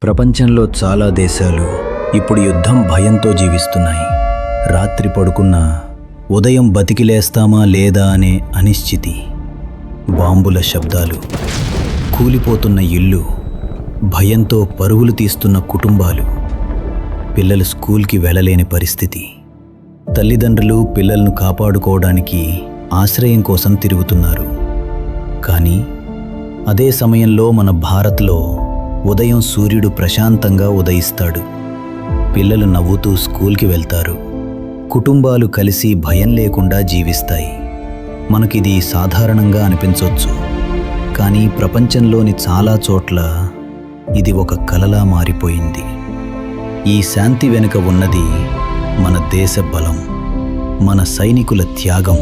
ప్రపంచంలో చాలా దేశాలు ఇప్పుడు యుద్ధం భయంతో జీవిస్తున్నాయి. రాత్రి పడుకున్నా ఉదయం బతికిలేస్తామా లేదా అనే అనిశ్చితి. బాంబుల శబ్దాలు, కూలిపోతున్న ఇళ్ళు, భయంతో పరుగులు తీస్తున్న కుటుంబాలు, పిల్లలు స్కూల్కి వెళ్ళలేని పరిస్థితి. తల్లిదండ్రులు పిల్లలను కాపాడుకోవడానికి ఆశ్రయం కోసం తిరుగుతున్నారు. కానీ అదే సమయంలో మన భారత్లో ఉదయం సూర్యుడు ప్రశాంతంగా ఉదయిస్తాడు. పిల్లలు నవ్వుతూ స్కూల్కి వెళ్తారు. కుటుంబాలు కలిసి భయం లేకుండా జీవిస్తాయి. మనకిది సాధారణంగా అనిపించవచ్చు, కానీ ప్రపంచంలోని చాలా చోట్ల ఇది ఒక కలలా మారిపోయింది. ఈ శాంతి వెనుక ఉన్నది మన దేశ బలం, మన సైనికుల త్యాగం.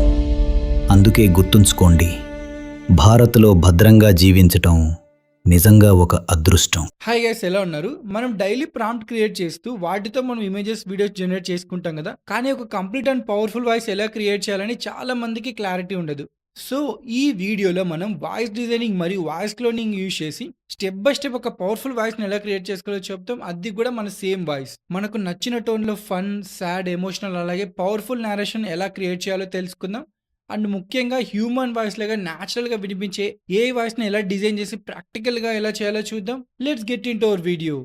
అందుకే గుర్తుంచుకోండి, భారత్లో భద్రంగా జీవించటం నిజంగా ఒక అదృష్టం. హాయ్ గైస్, ఎలా ఉన్నారు? మనం డైలీ ప్రాంప్ట్ క్రియేట్ చేస్తూ వాటితో మనం ఇమేజెస్, వీడియోస్ జనరేట్ చేసుకుంటాం కదా. కానీ ఒక కంప్లీట్ అండ్ పవర్ఫుల్ వాయిస్ ఎలా క్రియేట్ చేయాలని చాలా మందికి క్లారిటీ ఉండదు. సో ఈ వీడియోలో మనం వాయిస్ డిజైనింగ్ మరియు వాయిస్ క్లోనింగ్ యూజ్ చేసి స్టెప్ బై స్టెప్ ఒక పవర్ఫుల్ వాయిస్ని ఎలా క్రియేట్ చేసుకోవాలో చెప్తాం. అది కూడా మన సేమ్ వాయిస్, మనకు నచ్చిన టోన్లో ఫన్, సాడ్, ఎమోషనల్, అలాగే పవర్ఫుల్ నేరేషన్ ఎలా క్రియేట్ చేయాలో తెలుసుకుందాం. అండ్ ముఖ్యంగా హ్యూమన్ వాయిస్ లాగా న్యాచురల్గా వినిపించే ఏ వాయిస్ని ఎలా డిజైన్ చేసి ప్రాక్టికల్గా ఎలా చేయాలో చూద్దాం. Let's get in to our video.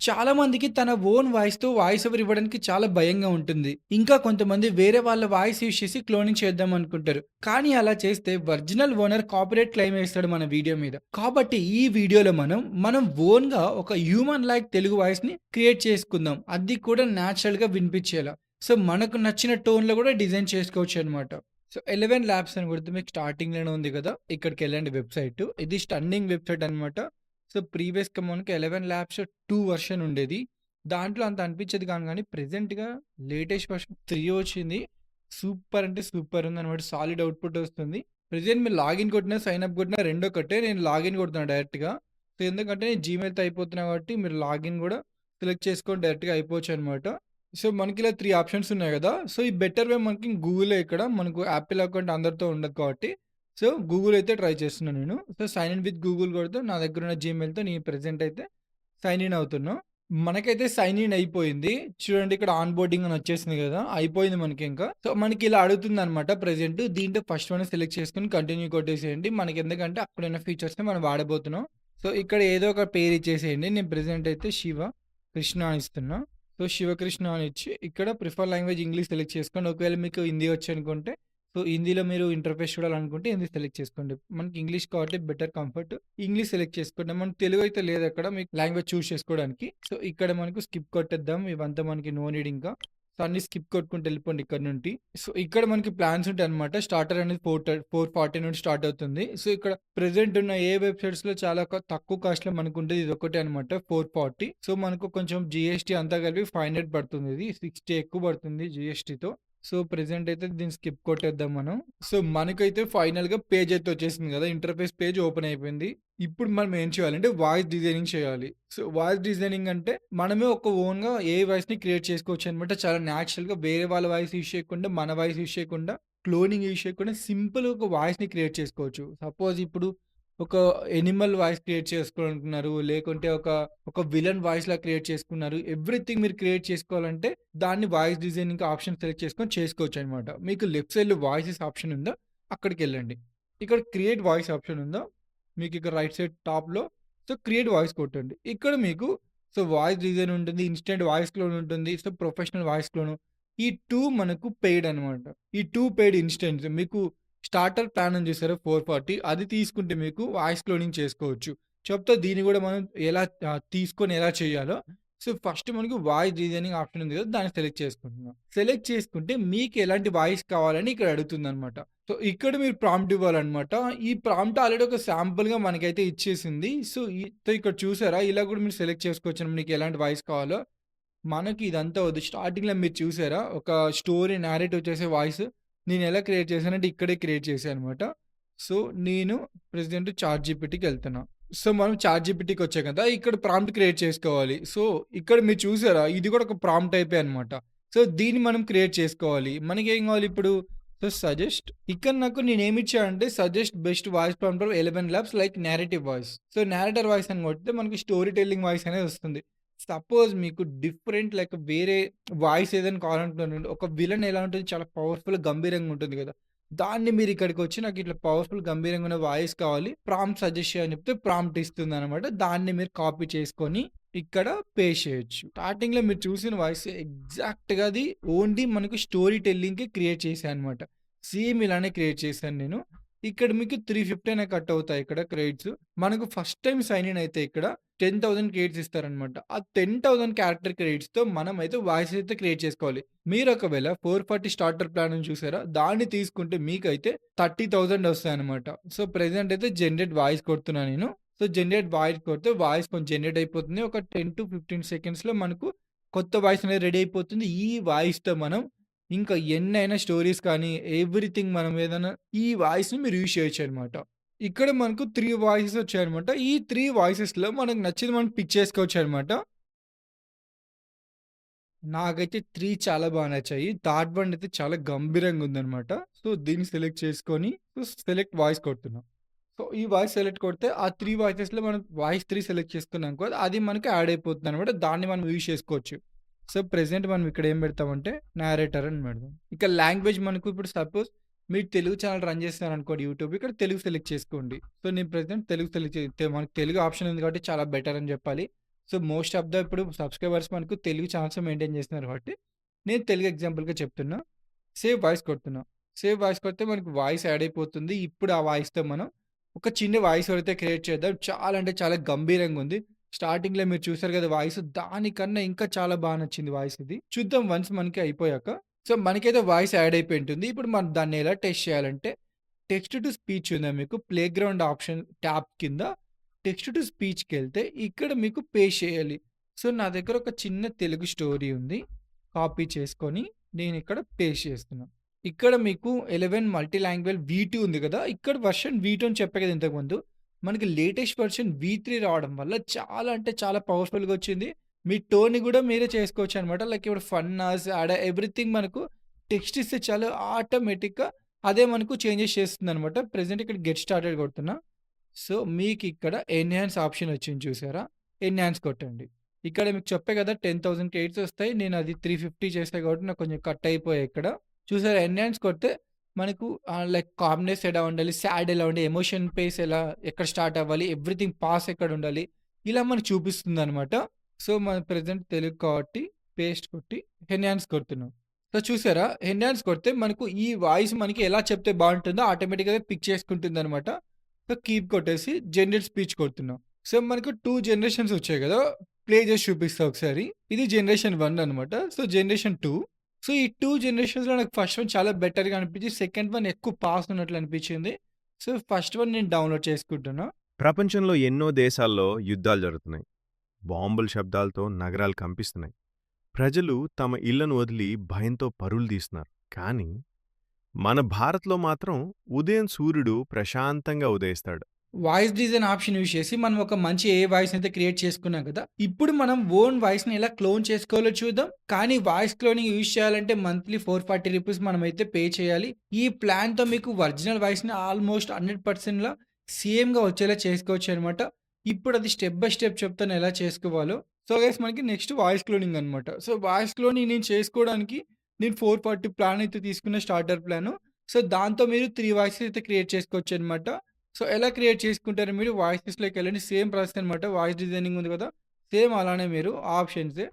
చాలా మందికి తన ఓన్ వాయిస్తో వాయిస్ ఓవర్ ఇవ్వడానికి చాలా భయంగా ఉంటుంది. ఇంకా కొంతమంది వేరే వాళ్ళ వాయిస్ యూజ్ చేసి క్లోనింగ్ చేద్దాం అనుకుంటారు. కానీ అలా చేస్తే ఒరిజినల్ ఓనర్ కాపీరైట్ క్లెయిమ్ వేస్తాడు మన వీడియో మీద. కాబట్టి ఈ వీడియోలో మనం ఓన్గా ఒక హ్యూమన్ లైక్ తెలుగు వాయిస్ని క్రియేట్ చేసుకుందాం, అది కూడా న్యాచురల్గా వినిపించేలా. సో మనకు నచ్చిన టోన్లో కూడా డిజైన్ చేసుకోవచ్చు అనమాట. సో 11 ల్యాబ్స్ అని కొడితే మీకు స్టార్టింగ్లోనే ఉంది కదా, ఇక్కడికి వెళ్ళండి. వెబ్సైట్ ఇది స్టన్నింగ్ వెబ్సైట్ అనమాట. సో ప్రీవియస్గా మనకి 11 ల్యాబ్స్ 2 వర్షన్ ఉండేది. దాంట్లో అంత అనిపించేది కానీ ప్రెజెంట్గా లేటెస్ట్ వర్షన్ 3 వచ్చింది. సూపర్ అంటే సూపర్ ఉంది అనమాట. సాలిడ్ అవుట్పుట్ వస్తుంది. ప్రెజెంట్ మీరు లాగిన్ కొట్టినా, సైన్ అప్ కొట్టినా రెండో ఒకటే. నేను లాగిన్ కొడుతున్నాను డైరెక్ట్గా. సో ఎందుకంటే నేను జీమెయిల్తో అయిపోతున్నా కాబట్టి మీరు లాగిన్ కూడా సెలెక్ట్ చేసుకొని డైరెక్ట్గా అయిపోవచ్చు అనమాట. సో మనకి ఇలా 3 ఆప్షన్స్ ఉన్నాయి కదా. సో ఈ బెటర్ వే మనకి గూగుల్, ఇక్కడ మనకు యాపిల్ అకౌంట్ అందరితో ఉండదు కాబట్టి సో గూగుల్ అయితే ట్రై చేస్తున్నాను నేను. So sign in with Google కొడితే నా దగ్గర ఉన్న జీమెయిల్తో నేను ప్రెజెంట్ అయితే సైన్ ఇన్ అవుతున్నాను. మనకైతే సైన్ ఇన్ అయిపోయింది. చూడండి, ఇక్కడ ఆన్ బోర్డింగ్ అని వచ్చేసింది కదా, అయిపోయింది మనకి. ఇంకా సో మనకి ఇలా అడుగుతుంది అనమాట ప్రెజెంట్. దీంట్లో ఫస్ట్ వన్ సెలెక్ట్ చేసుకుని కంటిన్యూ కొట్టేసేయండి. మనకి ఎందుకంటే అక్కడ ఉన్న ఫీచర్స్ని మనం వాడబోతున్నాం. సో ఇక్కడ ఏదో ఒక పేరు ఇచ్చేసేయండి. నేను ప్రెజెంట్ అయితే శివ కృష్ణ అని ఇస్తున్నా. సో శివకృష్ణ అని ఇచ్చి ఇక్కడ ప్రిఫర్ లాంగ్వేజ్ ఇంగ్లీష్ సెలెక్ట్ చేసుకోండి. ఒకవేళ మీకు హిందీ వచ్చి అనుకుంటే, సో హిందీలో మీరు ఇంటర్ఫేస్ చూడాలనుకుంటే హిందీ సెలెక్ట్ చేసుకోండి. మనకి ఇంగ్లీష్ కాబట్టి బెటర్ కంఫర్ట్, ఇంగ్లీష్ సెలెక్ట్ చేసుకోండి. మనకు తెలుగు అయితే లేదు అక్కడ మీకు లాంగ్వేజ్ చూస్ చేసుకోవడానికి. సో ఇక్కడ మనకు స్కిప్ కొట్టేద్దాం. ఇవంతా మనకి నో నీడ్. ఇంకా సో అన్ని స్కిప్ కొట్టుకుంటూ వెళ్ళిపోండి ఇక్కడ నుండి. సో ఇక్కడ మనకి ప్లాన్స్ ఉంటాయి అనమాట. స్టార్టర్ అనేది 440 నుండి స్టార్ట్ అవుతుంది. సో ఇక్కడ ప్రెసెంట్ ఉన్న ఏ వెబ్సైట్స్ లో చాలా తక్కువ కాస్ట్ లో మనకు ఉంటుంది. ఇది ఒకటే అనమాట 440. సో మనకు కొంచెం జిఎస్టీ అంతా కలిపి 500 పడుతుంది. ఇది 60 ఎక్కువ పడుతుంది జిఎస్టీతో. సో ప్రెసెంట్ అయితే దీన్ని స్కిప్ కొట్టేద్దాం మనం. సో మనకైతే ఫైనల్ గా పేజ్ అయితే వచ్చేసింది కదా, ఇంటర్ఫేస్ పేజ్ ఓపెన్ అయిపోయింది. ఇప్పుడు మనం ఏం చేయాలంటే వాయిస్ డిజైనింగ్ చేయాలి. సో వాయిస్ డిజైనింగ్ అంటే మనమే ఒక ఓన్ గా ఏ వాయిస్ ని క్రియేట్ చేసుకోవచ్చు అనమాట. చాలా న్యాచురల్ గా వేరే వాళ్ళ వాయిస్ యూజ్ చేయకుండా, మన వాయిస్ యూజ్ చేయకుండా, క్లోనింగ్ యూజ్ చేయకుండా సింపుల్ ఒక వాయిస్ ని క్రియేట్ చేసుకోవచ్చు. సపోజ్ ఇప్పుడు ఒక ఎనిమల్ వాయిస్ క్రియేట్ చేసుకోవాలనుకున్నారు, లేకుంటే ఒక విలన్ వాయిస్ లా క్రియేట్ చేసుకున్నారు. ఎవ్రీథింగ్ మీరు క్రియేట్ చేసుకోవాలంటే దాన్ని వాయిస్ డిజైనింగ్ ఆప్షన్ సెలెక్ట్ చేసుకొని చేసుకోవచ్చు అనమాట. మీకు లెఫ్ట్ సైడ్ లో వాయిసెస్ ఆప్షన్ ఉందా, అక్కడికి వెళ్ళండి. ఇక్కడ క్రియేట్ వాయిస్ ఆప్షన్ ఉందా, మీకు ఇక్కడ రైట్ సైడ్ టాప్ లో సో క్రియేట్ వాయిస్ కొట్టండి. ఇక్కడ మీకు సో వాయిస్ డిజైన్ ఉంటుంది, ఇన్స్టెంట్ వాయిస్ క్లోన్ ఉంటుంది, సో ప్రొఫెషనల్ వాయిస్ క్లోన్. ఈ 2 మనకు పెయిడ్ అనమాట. ఈ 2 పెయిడ్ ఇన్స్టెంట్స్ మీకు స్టార్టర్ ప్లాన్ అని చూసారా 440, అది తీసుకుంటే మీకు వాయిస్ క్లోనింగ్ చేసుకోవచ్చు. చెప్తా దీన్ని కూడా మనం ఎలా తీసుకొని ఎలా చేయాలో. సో ఫస్ట్ మనకి వాయిస్ డిజైనింగ్ ఆప్షన్ ఉంది కదా, దాన్ని సెలెక్ట్ చేసుకుంటున్నాం. సెలెక్ట్ చేసుకుంటే మీకు ఎలాంటి వాయిస్ కావాలని ఇక్కడ అడుగుతుంది అనమాట. సో ఇక్కడ మీరు ప్రాంప్ట్ ఇవ్వాలన్నమాట. ఈ ప్రాంప్ట్ ఆల్రెడీ ఒక శాంపుల్ గా మనకైతే ఇచ్చేసింది. సో ఇక్కడ చూసారా, ఇలా కూడా మీరు సెలెక్ట్ చేసుకోవచ్చు మీకు ఎలాంటి వాయిస్ కావాలో. మనకి ఇదంతా వద్దు. స్టార్టింగ్ లో మీరు చూసారా ఒక స్టోరీ నేరేటివ్ చేసే వాయిస్ నేను ఎలా క్రియేట్ చేశానంటే ఇక్కడే క్రియేట్ చేశాను అనమాట. సో నేను ప్రెజెంట్ చాట్ జీపీటీకి వెళ్తున్నా. సో మనం చాట్ జీపీటీకి వచ్చాం కదా, ఇక్కడ ప్రాంప్ట్ క్రియేట్ చేసుకోవాలి. సో ఇక్కడ మీరు చూసారా, ఇది కూడా ఒక ప్రాంప్ట్ అయిపోయి అనమాట. సో దీన్ని మనం క్రియేట్ చేసుకోవాలి. మనకి ఏం కావాలి ఇప్పుడు, సో, సజెస్ట్ ఇక్కడ నాకు నేనేమిచ్చా అంటే suggest best voice prompt for 11 labs like narrative voice. So, narrator voice అని కొడితే మనకి స్టోరీ టెల్లింగ్ వాయిస్ అనేది వస్తుంది. సపోజ్ మీకు డిఫరెంట్ లైక్ వేరే వాయిస్ ఏదైనా కావాలనుకుంటున్నారండి. ఒక విలన్ ఎలా ఉంటుంది చాలా పవర్‌ఫుల్ గంభీరంగా ఉంటుంది కదా! దాన్ని మీరు ఇక్కడికొచ్చి నాకు ఇట్లా పవర్‌ఫుల్ గంభీరంగా ఉన్న వాయిస్ కావాలి. ప్రాంప్ట్ సజెస్ట్ చేయని చెప్తే ప్రాంప్ట్ ఇస్తుందనమాట. దాన్ని మీరు కాపీ చేసుకొని ఇక్కడ పేస్ట్ చేయొచ్చు. స్టార్టింగ్‌లో మీరు చూసిన వాయిస్ ఎగ్జాక్ట్‌గా అది ఓన్లీ మనకు స్టోరీ టెల్లింగ్‌కి క్రియేట్ చేశా అనమాట. సేమ్ ఇలానే క్రియేట్ చేశాను నేను. ఇక్కడ మీకు 350 అనే కట్ అవుతాయి ఇక్కడ క్రెడిట్స్. మనకు ఫస్ట్ టైమ్ సైన్ ఇన్ అయితే ఇక్కడ 10,000 క్రెడిట్స్ ఇస్తారనమాట. ఆ 10,000 క్యారెక్టర్ క్రెడిట్స్‌తో మనమైతే వాయిస్ అయితే క్రియేట్ చేసుకోవాలి. మీరు ఒకవేళ 440 స్టార్టర్ ప్లాన్ ఉంది చూసారా? దాన్ని తీసుకుంటే మీకైతే 30,000 వస్తాయన్నమాట. సో, ప్రెజెంట్ అయితే జనరేట్ వాయిస్ కొడుతున్నా నేను. సో, జనరేట్ వాయిస్ కొడితే వాయిస్ కొంచెం జనరేట్ అయిపోతుంది. ఒక 10-15 సెకండ్స్‌లో మనకు కొత్త వాయిస్ అనేది రెడీ అయిపోతుంది. ఈ వాయిస్‌తో మనం ఇంకా ఎన్నైనా స్టోరీస్ కానీ, ఎవ్రీథింగ్ మనం ఏదైనా ఈ వాయిస్‌ని మీరు యూజ్ చేయొచ్చనమాట. ఇక్కడ మనకు 3 వాయిసెస్ వచ్చాయనమాట. ఈ 3 వాయిసెస్‌లో మనకు నచ్చింది మనం పిక్ చేసుకోవచ్చనమాట. నాకైతే 3 చాలా బా నచ్చాయి. థర్డ్ వన్ అయితే చాలా గంభీరంగా ఉందనమాట. సో, దీన్ని సెలెక్ట్ చేసుకొని సెలెక్ట్ వాయిస్ కొడుతున్నా. సో, ఈ వాయిస్ సెలెక్ట్ కొడితే ఆ 3 వాయిసెస్‌లో మనం వాయిస్ 3 సెలెక్ట్ చేసుకున్నామనుకో అది మనకి యాడ్ అయిపోతుందనమాట. దాన్ని మనం యూజ్ చేసుకోవచ్చు. సో, ప్రెజెంట్ మనం ఇక్కడ ఏం పెడతామంటే నారేటర్ అని పెడదాం. ఇక లాంగ్వేజ్ మనకు ఇప్పుడు సపోజ్ మీరు తెలుగు ఛానెల్ రన్ చేస్తున్నారనుకోండి యూట్యూబ్. ఇక్కడ తెలుగు సెలెక్ట్ చేసుకోండి. సో, నేను ప్రెజెంట్ తెలుగు సెలెక్ట్ మనకు తెలుగు ఆప్షన్ ఉంది కాబట్టి చాలా బెటర్ అని చెప్పాలి. సో, మోస్ట్ ఆఫ్ ద ఇప్పుడు సబ్స్క్రైబర్స్ మనకు తెలుగు ఛానెల్స్ మెయింటైన్ చేస్తున్నారు కాబట్టి నేను తెలుగు ఎగ్జాంపుల్‌గా చెప్తున్నా. సేవ్ వాయిస్ కొడుతున్నా. సేవ్ వాయిస్ కొడితే మనకు వాయిస్ యాడ్ అయిపోతుంది. ఇప్పుడు ఆ వాయిస్‌తో మనం ఒక చిన్న వాయిస్ ఓవర్ అయితే క్రియేట్ చేద్దాం. చాలా అంటే చాలా గంభీరంగా ఉంది. స్టార్టింగ్‌లో మీరు చూసారు కదా వాయిస్ దానికన్నా ఇంకా చాలా బా నచ్చింది వాయిస్ ఇది. చూద్దాం వన్స్ మనకి అయిపోయాక. సో, మనకైతే వాయిస్ యాడ్ అయిపోయి ఉంటుంది. ఇప్పుడు మనం దాన్ని ఎలా టెస్ట్ చేయాలంటే టెక్స్ట్ టు స్పీచ్ ఉందా మీకు ప్లేగ్రౌండ్ ఆప్షన్ ట్యాబ్ కింద టెక్స్ట్ టు స్పీచ్‌కెళ్తే ఇక్కడ మీకు పేస్ట్ చేయాలి. సో, నా దగ్గర ఒక చిన్న తెలుగు స్టోరీ ఉంది. కాపీ చేసుకొని నేనిక్కడ పేస్ట్ చేస్తున్నా. ఇక్కడ మీకు 11 మల్టీ లాంగ్వేజ్ V2 ఉంది కదా! ఇక్కడ వర్షన్ V2 అని చెప్పా కదా ఇంతకుముందు. మనకి లేటెస్ట్ వర్షన్ V3 రావడం వల్ల చాలా అంటే చాలా పవర్‌ఫుల్‌గా వచ్చింది. మీ టోన్‌ని గూడా మీరే చేసుకోవచ్చనమాట. లైక్ ఇప్పుడు ఫన్నాస్ ఆడ ఎవ్రీథింగ్ మనకు టెక్స్ట్ ఇస్తే చాలు ఆటోమేటిక్‌గా అదే మనకు చేంజెస్ చేస్తుందనమాట. ప్రెజెంట్ ఇక్కడ గెట్ స్టార్టెడ్ కొడుతున్నా. సో, మీకిక్కడ ఎన్హాన్స్ ఆప్షన్ వచ్చింది చూసారా? ఎన్హాన్స్ కొట్టండి. ఇక్కడ మీకు చెప్పా కదా 10,000 క్రెడిట్స్ వస్తాయి. నేను అది 350 చేశా కాబట్టి నాకు కొంచెం కట్ అయిపోయాయి ఇక్కడ. చూసారా ఎన్హాన్స్ కొడితే మనకు లైక్ కామ్‌నెస్ ఎలా ఉండాలి, సాడ్ ఎలా ఉండాలి, ఎమోషన్ పేస్ ఎలా ఎక్కడ స్టార్ట్ అవ్వాలి, ఎవ్రీథింగ్ పాస్ ఎక్కడ ఉండాలి, ఇలా మనకు చూపిస్తుందనమాట. సో, మన ప్రెజెంట్ తెలుగు కాబట్టి పేస్ట్ కొట్టి ఎన్హాన్స్ కొడుతున్నాం. సో, చూసారా ఎన్హాన్స్ కొడితే మనకు ఈ వాయిస్ మనకి ఎలా చెప్తే బావుంటుందో ఆటోమేటిక్‌గా పిక్ చేసుకుంటుందనమాట. సో, కీప్ కొట్టేసి జనరేట్ స్పీచ్ కొడుతున్నాం. సో, మనకు 2 జనరేషన్స్ వచ్చాయి కదా! ప్లే చేసి చూపిస్తా ఒకసారి. ఇది జనరేషన్ 1 అనమాట. So, generation 2. సో, ఈ 2 జనరేషన్స్‌లో నాకు ఫస్ట్ వన్ చాలా బెటర్‌గా అనిపించి, సెకండ్ వన్ ఎక్కువ పాస్ ఉన్నట్లు అనిపించింది. సో, ఫస్ట్ వన్ నేను డౌన్‌లోడ్ చేసుకుంటున్నా. ప్రపంచంలో ఎన్నో దేశాల్లో యుద్ధాలు జరుగుతున్నాయి. బాంబుల శబ్దాలతో నగరాలు కంపిస్తున్నాయి. ప్రజలు తమ ఇళ్లను వదిలి భయంతో పరుగులు తీస్తున్నారు. కానీ మన భారత్లో మాత్రం ఉదయం సూర్యుడు ప్రశాంతంగా ఉదయిస్తాడు. వాయిస్ డిజైన్ ఆప్షన్ యూజ్ చేసి మనం ఒక మంచి ఏఐ వాయిస్ అయితే క్రియేట్ చేసుకున్నాం కదా! ఇప్పుడు మనం ఓన్ వాయిస్‌ని ఎలా క్లోన్ చేసుకోవాలో చూద్దాం. కానీ వాయిస్ క్లోనింగ్ యూజ్ చేయాలంటే మంత్లీ ₹440 మనమైతే పే చేయాలి. ఈ ప్లాన్‌తో మీకు ఒరిజినల్ వాయిస్‌ని ఆల్మోస్ట్ 100%లా సేమ్‌గా వచ్చేలా చేసుకోవచ్చనమాట. ఇప్పుడు అది స్టెప్ బై స్టెప్ చెప్తాను ఎలా చేసుకోవాలో. సో, గైస్ మనకి నెక్స్ట్ వాయిస్ క్లోనింగ్ అనమాట. సో, వాయిస్ క్లోనింగ్ నేను చేసుకోవడానికి నేను 440 ప్లాన్ అయితే తీసుకున్న స్టార్టర్ ప్లాను. సో, దాంతో మీరు 3 వాయిసెస్ అయితే క్రియేట్ చేసుకోవచ్చనమాట. సో, ఎలా క్రియేట్ చేసుకుంటారు మీరు వాయిసెస్‌లోకెళ్ళండి. సేమ్ ప్రాసెస్ అనమాట. వాయిస్ డిజైనింగ్ ఉంది కదా! సేమ్ అలానే మీరు ఆప్షన్సే.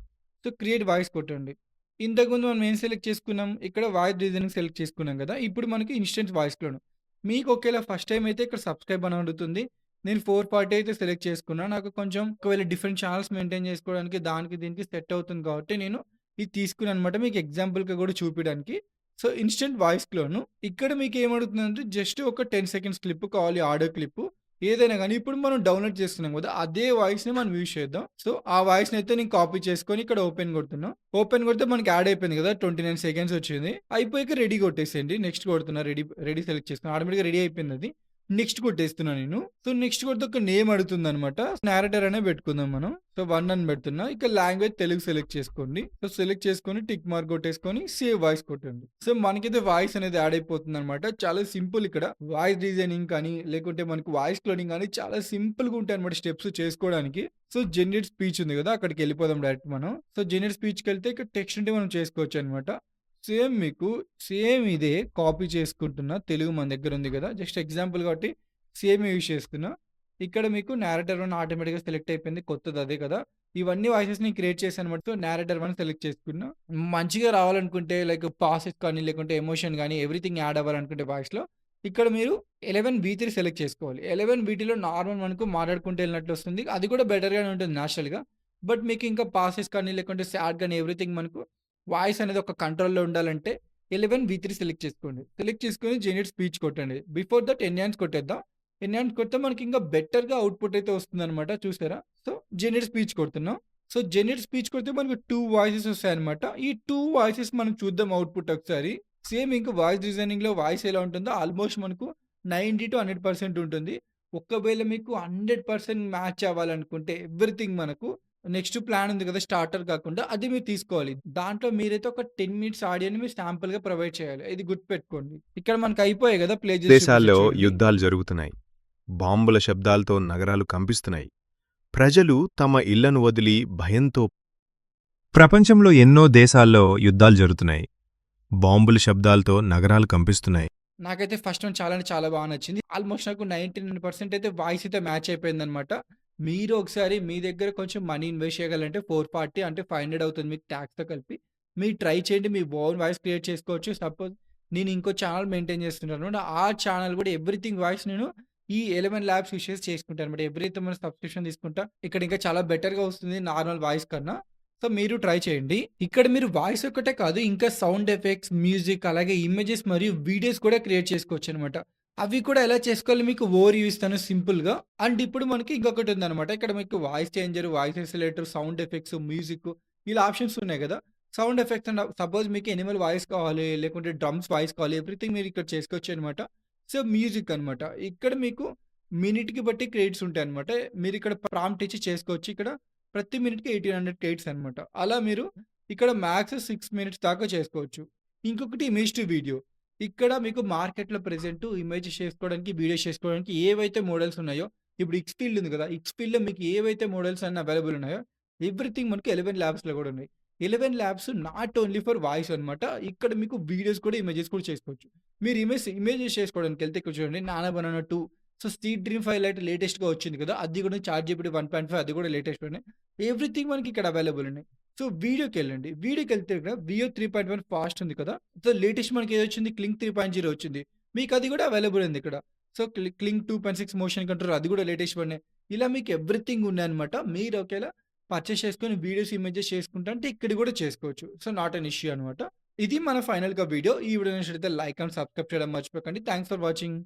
సో, క్రియేట్ వాయిస్ కొట్టండి. ఇంతకుముందు మనం ఏం సెలెక్ట్ చేసుకున్నాం? ఇక్కడ వాయిస్ డిజైనింగ్ సెలెక్ట్ చేసుకున్నాం కదా! ఇప్పుడు మనకి ఇన్‌స్టెంట్ వాయిస్ క్లోన్. మీకు ఒకేళ ఫస్ట్ టైమ్ అయితే ఇక్కడ సబ్‌స్క్రైబ్ అని అడుగుతుంది. నేను 440 అయితే సెలెక్ట్ చేసుకున్నా. నాకు కొంచెం ఒకవేళ డిఫరెంట్ ఛానెల్స్ మెయింటైన్ చేసుకోవడానికి దానికి దీనికి సెట్ అవుతుంది కాబట్టి నేను ఇది తీసుకున్నాననమాట. మీకు ఎగ్జాంపుల్‌గా కూడా చూపియడానికి. So, instant voice clone. ఇక్కడ మీకేమడుగుతుందంటే జస్ట్ ఒక 10 సెకండ్స్ క్లిప్ కావాలి ఆడియో క్లిప్పు. ఏదైనా గానీ ఇప్పుడు మనం డౌన్‌లోడ్ చేసుకున్నాం గదా! అదే వాయిస్‌ని మనం యూజ్ చేద్దాం. సో, ఆ వాయిస్‌నైతే నేను కాపీ చేసుకొని ఇక్కడ ఓపెన్ కొడుతున్నా. ఓపెన్ కొడితే మనకి యాడ్ అయిపోయింది గదా! 29 సెకండ్స్ వచ్చింది. అయిపోయాక రెడీ కొట్టేసేయండి. నెక్స్ట్ కొడుతున్నా. రెడీ సెలెక్ట్ చేసుకున్నా. ఆటోమేటిక్‌గా రెడీ అయిపోయిందది. నెక్స్ట్ కొట్టేస్తున్నా నేను. సో, నెక్స్ట్ కొడితే ఒక నేమ్ అడుగుతుందనమాట. నేరేటర్ అనే పెట్టుకుందాం మనం. సో, 1 అని పెడుతున్నా. ఇక లాంగ్వేజ్ తెలుగు సెలెక్ట్ చేసుకోండి. సో, సెలెక్ట్ చేసుకొని టిక్ మార్క్ కొట్టేసుకొని సేవ్ వాయిస్ కొట్టండి. సో, మనకైతే వాయిస్ అనేది యాడ్ అయిపోతుందనమాట. చాలా సింపుల్ ఇక్కడ. వాయిస్ డిజైనింగ్ కానీ, లేకుంటే మనకు వాయిస్ క్లోనింగ్ కానీ చాలా సింపుల్‌గా ఉంటాయన్నమాట స్టెప్స్ చేసుకోవడానికి. సో, జనరేట్ స్పీచ్ ఉంది కదా! అక్కడికెళ్ళిపోదాం డైరెక్ట్ మనం. సో, జనరేట్ స్పీచ్‌కెళ్తే ఇక్కడ టెక్స్ట్ ఉంటే మనం చేసుకోవచ్చనమాట. సేమ్ ఇదే కాపీ చేసుకుంటున్నా. తెలుగు మన దగ్గర ఉంది కదా! జస్ట్ ఎగ్జాంపుల్ కాబట్టి సేమ్ యూజ్ చేస్తున్నా. ఇక్కడ మీకు నేరేటర్ 1 ఆటోమేటిక్‌గా సెలెక్ట్ అయిపోయింది. కొత్తది అదే కదా! ఇవన్నీ వాయిసెస్ నేను క్రియేట్ చేశానన్నమాట. సో, నేరేటర్ 1 సెలెక్ట్ చేసుకున్నా. మంచిగా రావాలనుకుంటే లైక్ పాసెస్ కానీ, లేకుంటే ఎమోషన్ గానీ ఎవ్రీథింగ్ యాడ్ అవ్వాలనుకుంటే వాయిస్‌లో ఇక్కడ మీరు 11 V3 సెలెక్ట్ చేసుకోవాలి. 11 వీటిలో నార్మల్ మనకు మాట్లాడుకుంటూ ఎళ్ళినట్లు వస్తుంది. అది కూడా బెటర్‌గానే ఉంటుంది నేచురల్‌గా. బట్ మీకు ఇంకా పాసెస్ కానీ, లేకుంటే సాడ్ గానీ ఎవ్రీథింగ్ మనకు వాయిస్ అనేది ఒక కంట్రోల్‌లో ఉండాలంటే 11 V3 సెలెక్ట్ చేసుకోండి. సెలెక్ట్ చేసుకొని జనరేట్ స్పీచ్ కొట్టండి. బిఫోర్ దట్ ఎన్హాన్స్ కొట్టేద్దాం. ఎన్హాన్స్ కొడితే మనకి ఇంకా బెటర్‌గా అవుట్‌పుట్ అయితే వస్తుందనమాట. చూసారా? సో, జనరేట్ స్పీచ్ కొడుతున్నాం. సో, జనరేట్ స్పీచ్ కొడితే మనకు 2 వాయిసెస్ వస్తాయన్నమాట. ఈ 2 వాయిసెస్ మనం చూద్దాం అవుట్‌పుట్ ఒకసారి. సేమ్ ఇంక వాయిస్ డిజైనింగ్‌లో వాయిస్ ఎలా ఉంటుందో ఆల్మోస్ట్ మనకు 90-100% ఉంటుంది. ఒకవేళ మీకు 100% మ్యాచ్ అవ్వాలనుకుంటే ఎవ్రీథింగ్ మనకు నెక్స్ట్ ప్లాన్ ఉంది కదా! స్టార్టర్ కాకుండా అది మీరు తీసుకోవాలి. దాంట్లో మీరైతే ఒక 10 మినిట్స్ ఆడియోని మీరు శాంపుల్‌గా ప్రొవైడ్ చేయాలి. ఇది గుర్తుపెట్టుకోండి. ఇక్కడ మనకు అయిపోయాయి కదా! ప్లే చేసి దేశాల్లో చూపించా చూడండి. యుద్ధాలు జరుగుతున్నాయి. బాంబుల శబ్దాలతో నగరాలు కంపిస్తున్నాయి. ప్రజలు తమ ఇళ్లను వదిలి భయంతో ప్రపంచంలో ఎన్నో దేశాల్లో యుద్ధాలు జరుగుతున్నాయి. బాంబుల శబ్దాలతో నగరాలు కంపిస్తున్నాయి. నాకైతే ఫస్ట్ వన్ చాలా అంటే చాలా బాగా నచ్చింది. ఆల్మోస్ట్ నాకు 99% అయితే వాయిస్ అయితే మ్యాచ్ అయిపోయిందనమాట. మీరు ఒకసారి మీ దగ్గర కొంచెం మనీ ఇన్వెస్ట్ చేయగలంటే 440 అంటే 500 అవుతుంది మీకు ట్యాక్స్‌తో కలిపి. మీరు ట్రై చేయండి. మీ ఓన్ వాయిస్ క్రియేట్ చేసుకోవచ్చు. సపోజ్ నేను ఇంకో ఛానెల్ మెయింటైన్ చేస్తుంటాను. ఆ ఛానెల్ కూడా ఎవ్రీథింగ్ వాయిస్ నేను ఈ 11 ల్యాబ్స్ యూజ్ చేసి చేసుకుంటానన్నమాట. ఎవ్రీథింగ్ మనం సబ్స్క్రిప్షన్ తీసుకుంటా. ఇక్కడ ఇంకా చాలా బెటర్‌గా వస్తుంది నార్మల్ వాయిస్ కన్నా. సో, మీరు ట్రై చేయండి. ఇక్కడ మీరు వాయిస్ ఒక్కటే కాదు ఇంకా సౌండ్ ఎఫెక్ట్స్, మ్యూజిక్ అలాగే ఇమేజెస్ మరియు వీడియోస్ కూడా క్రియేట్ చేసుకోవచ్చనమాట. అవి కూడా ఎలా చేసుకోవాలో మీకు ఓవర్‌వ్యూ ఇస్తాను సింపుల్‌గా. అండ్ ఇప్పుడు మనకి ఇంకొకటి ఉందనమాట. ఇక్కడ మీకు voice changer, voice isolator, sound effects, music ఇలా ఆప్షన్స్ ఉన్నాయి కదా! సౌండ్ ఎఫెక్ట్స్ అండ్ సపోజ్ మీకు యానిమల్ వాయిస్ కావాలి, లేకుంటే డ్రమ్స్ వాయిస్ కావాలి ఎవ్రీథింగ్ మీరు ఇక్కడ చేసుకోవచ్చనమాట. సో, మ్యూజిక్ అనమాట. ఇక్కడ మీకు మినిట్‌కి బట్టి క్రెడిట్స్ ఉంటాయన్నమాట. మీరు ఇక్కడ ప్రాంప్ట్ ఇచ్చి చేసుకోవచ్చు. ఇక్కడ ప్రతి మినిట్‌కి 1800 క్రెడిట్స్ అనమాట. అలా మీరు ఇక్కడ మాక్స్ 6 మినిట్స్ దాకా చేసుకోవచ్చు. ఇంకొకటి ఇమేజ్ టు వీడియో. ఇక్కడ మీకు మార్కెట్‌లో ప్రెజెంట్ ఇమేజెస్ చేసుకోవడానికి, వీడియోస్ చేసుకోవడానికి ఏవైతే మోడల్స్ ఉన్నాయో, ఇప్పుడు ఎక్స్‌ఫీల్డ్ ఉంది కదా! ఎక్స్‌ఫీల్డ్‌లో మీకు ఏవైతే మోడల్స్ అన్ని అవైలబుల్ ఉన్నాయో, ఎవ్రీథింగ్ మనకి 11 ల్యాబ్స్‌లో కూడా ఉన్నాయి. 11 labs not only for voice అనమాట. ఇక్కడ మీకు వీడియోస్ కూడా, ఇమేజెస్ కూడా చేసుకోవచ్చు. మీరు ఇమేజెస్ చేసుకోవడానికెళ్తే ఇక్కడ చూడండి 'నానా banana 2' so, 'street dream 5 light' లేటెస్ట్‌గా వచ్చింది కదా! అది కూడా చాట్‌జీపీటీ 1.5 అది కూడా లేటెస్ట్‌లోనే. ఎవ్రీథింగ్ మనకి ఇక్కడ అవైలబుల్ ఉన్నాయి. సో, వీడియోకెళ్ళండి. వీడియోకెళ్తే ఇక్కడ వియో 3.1 ఫాస్ట్ ఉంది కదా! సో, లేటెస్ట్ మనకి ఏదొచ్చింది 'క్లింక్ 3.0' వచ్చింది. మీకు అది కూడా అవైలబుల్ ఉంది ఇక్కడ. సో, క్లింక్ 2.6 మోషన్ కంట్రోల్ అది కూడా లేటెస్ట్ వన్నే. ఇలా మీకు ఎవ్రీథింగ్ ఉన్నాయన్నమాట. మీరు ఒకేళ పర్చేస్ చేసుకొని వీడియోస్, ఇమేజెస్ చేసుకుంటా అంటే ఇక్కడ కూడా చేసుకోవచ్చు. సో, నాట్ ఎన్ ఇష్యూ అనమాట. ఇది మన ఫైనల్‌గా వీడియో. ఈ వీడియో నచ్చినట్లయితే లైక్ అండ్ సబ్స్క్రైబ్ చేయడం మర్చిపోకండి. Thanks for watching.